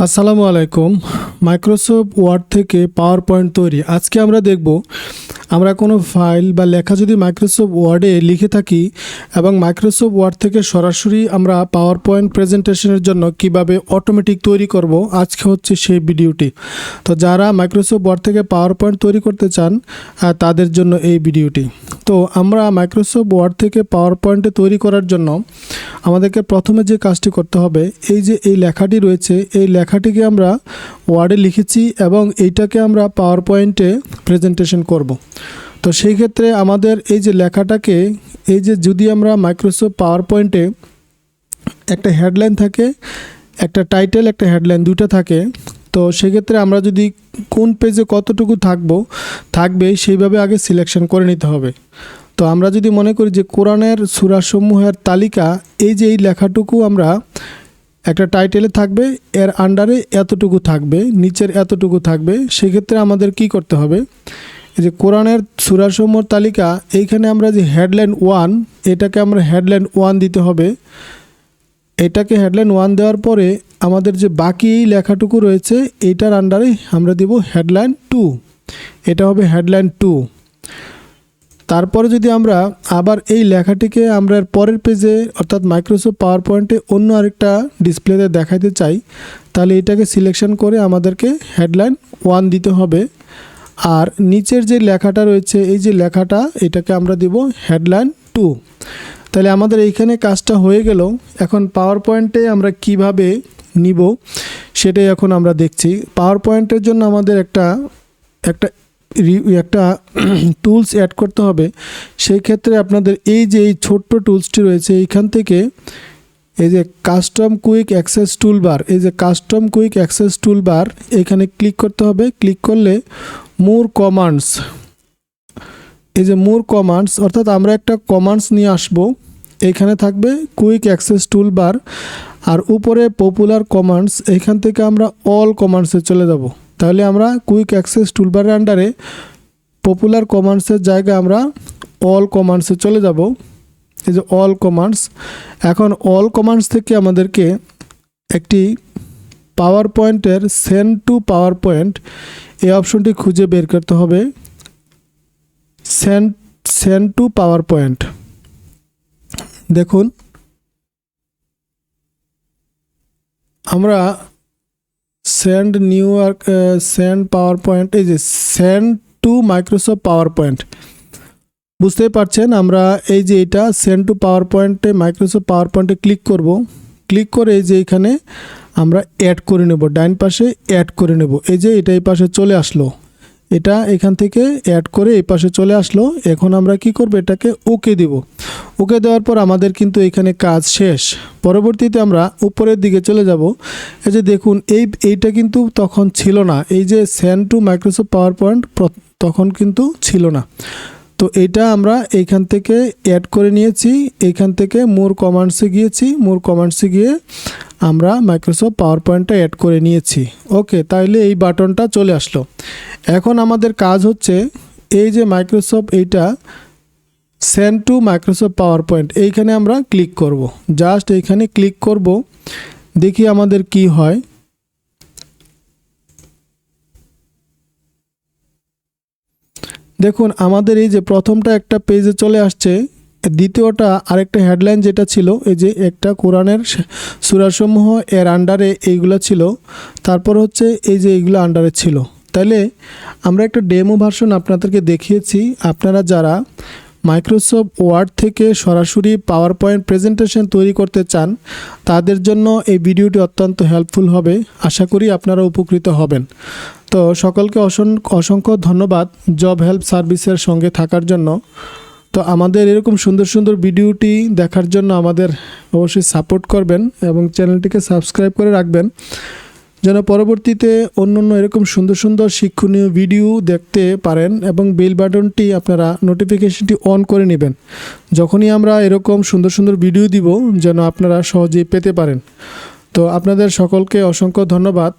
আসসালামু আলাইকুম। Microsoft word থেকে পাওয়ার পয়েন্ট তৈরি। আজকে আমরা দেখব আমরা কোনো ফাইল বা লেখা যদি মাইক্রোসফট ওয়ার্ডে লিখে থাকি এবং মাইক্রোসফট ওয়ার্ড থেকে সরাসরি আমরা পাওয়ার পয়েন্ট প্রেজেন্টেশনের জন্য কিভাবে অটোমেটিক তৈরি করব। আজকে হচ্ছে সেই ভিডিওটি। তো যারা মাইক্রোসফট ওয়ার্ড থেকে পাওয়ার পয়েন্ট তৈরি করতে চান তাদের জন্য এই ভিডিওটি। তো আমরা মাইক্রোসফট ওয়ার্ড থেকে পাওয়ার পয়েন্টে তৈরি করার জন্য আমাদেরকে প্রথমে যে কাজটি করতে হবে, এই লেখাটি রয়েছে, এই লেখাটিকে আমরা ওয়ার্ডে লিখেছি এবং এইটাকে আমরা পাওয়ার পয়েন্টে প্রেজেন্টেশন করব। তো সেই ক্ষেত্রে আমাদের এই যে লেখাটাকে যদি আমরা মাইক্রোসফট পাওয়ার পয়েন্টে একটা হেডলাইন থাকে, একটা টাইটেল, একটা হেডলাইন দুটো থাকে, তো সেক্ষেত্রে আমরা যদি কোন পেজে কতটুকু থাকবে সেইভাবে আগে সিলেকশন করে নিতে হবে। তো আমরা যদি মনে করি যে কোরআনের সূরাসমূহের তালিকা, এই লেখাটুকু আমরা একটা টাইটেলে থাকবে, এর আন্ডারে এতটুকু থাকবে, নিচের এতটুকু থাকবে, সেক্ষেত্রে আমাদের কি করতে হবে, এই যে কোরআনের সূরাসমূহের তালিকা, এইখানে আমরা যে হেডলাইন 1, এটাকে আমরা হেডলাইন 1 দিতে হবে। এটাকে হেডলাইন 1 দেওয়ার পরে আমাদের যে বাকি এই লেখাটুকু রয়েছে এইটার আন্ডারে আমরা দেব হেডলাইন 2, এটা হবে হেডলাইন 2। তারপরে যদি আমরা আবার এই লেখাটিকে আমরা পরের পেজে অর্থাৎ মাইক্রোসফট পাওয়ার পয়েন্টে অন্য আরেকটা ডিসপ্লেতে দেখাতে চাই, তাহলে এটাকে সিলেকশন করে আমাদেরকে হেডলাইন 1 দিতে হবে। আর নিচের যে লেখাটা রয়েছে, এই যে লেখাটা, এটাকে আমরা দেব হেডলাইন 2। তাহলে আমাদের এইখানে কাজটা হয়ে গেল। এখন পাওয়ার পয়েন্টে আমরা কিভাবে নিব সেটাই এখন আমরা দেখছি। পাওয়ার পয়েন্টের জন্য আমাদের একটা টুলস অ্যাড করতে হবে। সেই ক্ষেত্রে আপনাদের এই ছোট্ট টুলসটি রয়েছে, এইখান থেকে এই যে কাস্টম কুইক অ্যাক্সেস টুলবার, এখানে ক্লিক করতে হবে। ক্লিক করলে মোর কমান্ডস, এই যে মোর কমান্ডস, অর্থাৎ আমরা একটা কমান্ডস নিয়ে আসব। এইখানে থাকবে কুইক অ্যাক্সেস টুলবার আর উপরে পপুলার কমান্ডস, এইখান থেকে আমরা অল কমান্ডসে চলে যাব। তাহলে আমরা কুইক অ্যাক্সেস টুলবারের আন্ডারে পপুলার কমান্ডসের জায়গায় আমরা অল কমান্ডসে চলে যাব। এই যে অল কমান্ডস। এখন অল কমান্ডস থেকে আমাদেরকে একটি পাওয়ার পয়েন্টের সেন্ড টু পাওয়ার পয়েন্ট এই অপশনটি খুঁজে বের করতে হবে। সেন্ড টু পাওয়ার পয়েন্ট, দেখুন আমরা সেন্ড পাওয়ার পয়েন্ট, এই যে send to Microsoft power point, বুঝতেই পারছেন। আমরা এই যে এটা সেন্ড টু পাওয়ার পয়েন্টে মাইক্রোসফট পাওয়ার পয়েন্টে ক্লিক করব। ক্লিক করে এই যে এখানে আমরা অ্যাড করে নেব, ডাইন পাশে অ্যাড করে নেব। এই যে এটা এই পাশে চলে আসলো, এটা এখান থেকে অ্যাড করে এই পাশে চলে আসলো। এখন আমরা কি করব, এটাকে ওকে দেব। ওকে দেওয়ার পর আমাদের কিন্তু এখানে কাজ শেষ। পরবর্তীতে আমরা উপরের দিকে চলে যাব। এই যে দেখুন এইটা কিন্তু তখন ছিল না, এই যে send to Microsoft power point তখন কিন্তু ছিল না। তো এটা আমরা এইখান থেকে অ্যাড করে নিয়েছি, এইখান থেকে মোর কমান্ডসে গিয়ে আমরা মাইক্রোসফট পাওয়ার পয়েন্টটা অ্যাড করে নিয়েছি। ওকে, তাইলে এই বাটনটা চলে আসলো। এখন আমাদের কাজ হচ্ছে এই যে মাইক্রোসফট এইটা send to Microsoft power point, এইখানে আমরা ক্লিক করব। জাস্ট এইখানে ক্লিক করব, দেখি আমাদের কি হয়। দেখুন আমাদের এই যে প্রথমটা একটা পেজে চলে আসছে, দ্বিতীয়টা আরেকটা হেডলাইন যেটা ছিল, এই যে একটা কোরআনের সূরাসমূহ এর আন্ডারে এইগুলো ছিল, তারপর হচ্ছে এই যে এইগুলো আন্ডারে ছিল। তাহলে আমরা একটা ডেমো ভার্সন আপনাদেরকে দেখিয়েছি। আপনারা যারা মাইক্রোসফট ওয়ার্ড থেকে সরাসরি পাওয়ার পয়েন্ট প্রেজেন্টেশন তৈরি করতে চান তাদের জন্য এই ভিডিওটি অত্যন্ত হেল্পফুল হবে। আশা করি আপনারা উপকৃত হবেন। তো সকলকে অসংখ্য ধন্যবাদ জব হেল্প সার্ভিসের সঙ্গে থাকার জন্য। তো আমাদের এরকম সুন্দর সুন্দর ভিডিওটি দেখার জন্য আমাদের অবশ্যই সাপোর্ট করবেন এবং চ্যানেলটিকে সাবস্ক্রাইব করে রাখবেন, যেন পরবর্তীতে অন্য এরকম সুন্দর সুন্দর শিক্ষণীয় ভিডিও দেখতে পারেন। এবং বেল বাটনটি আপনারা নোটিফিকেশনটি অন করে নেবেন, যখনই আমরা এরকম সুন্দর সুন্দর ভিডিও দিব যেন আপনারা সহজেই পেতে পারেন। তো আপনাদের সকলকে অসংখ্য ধন্যবাদ।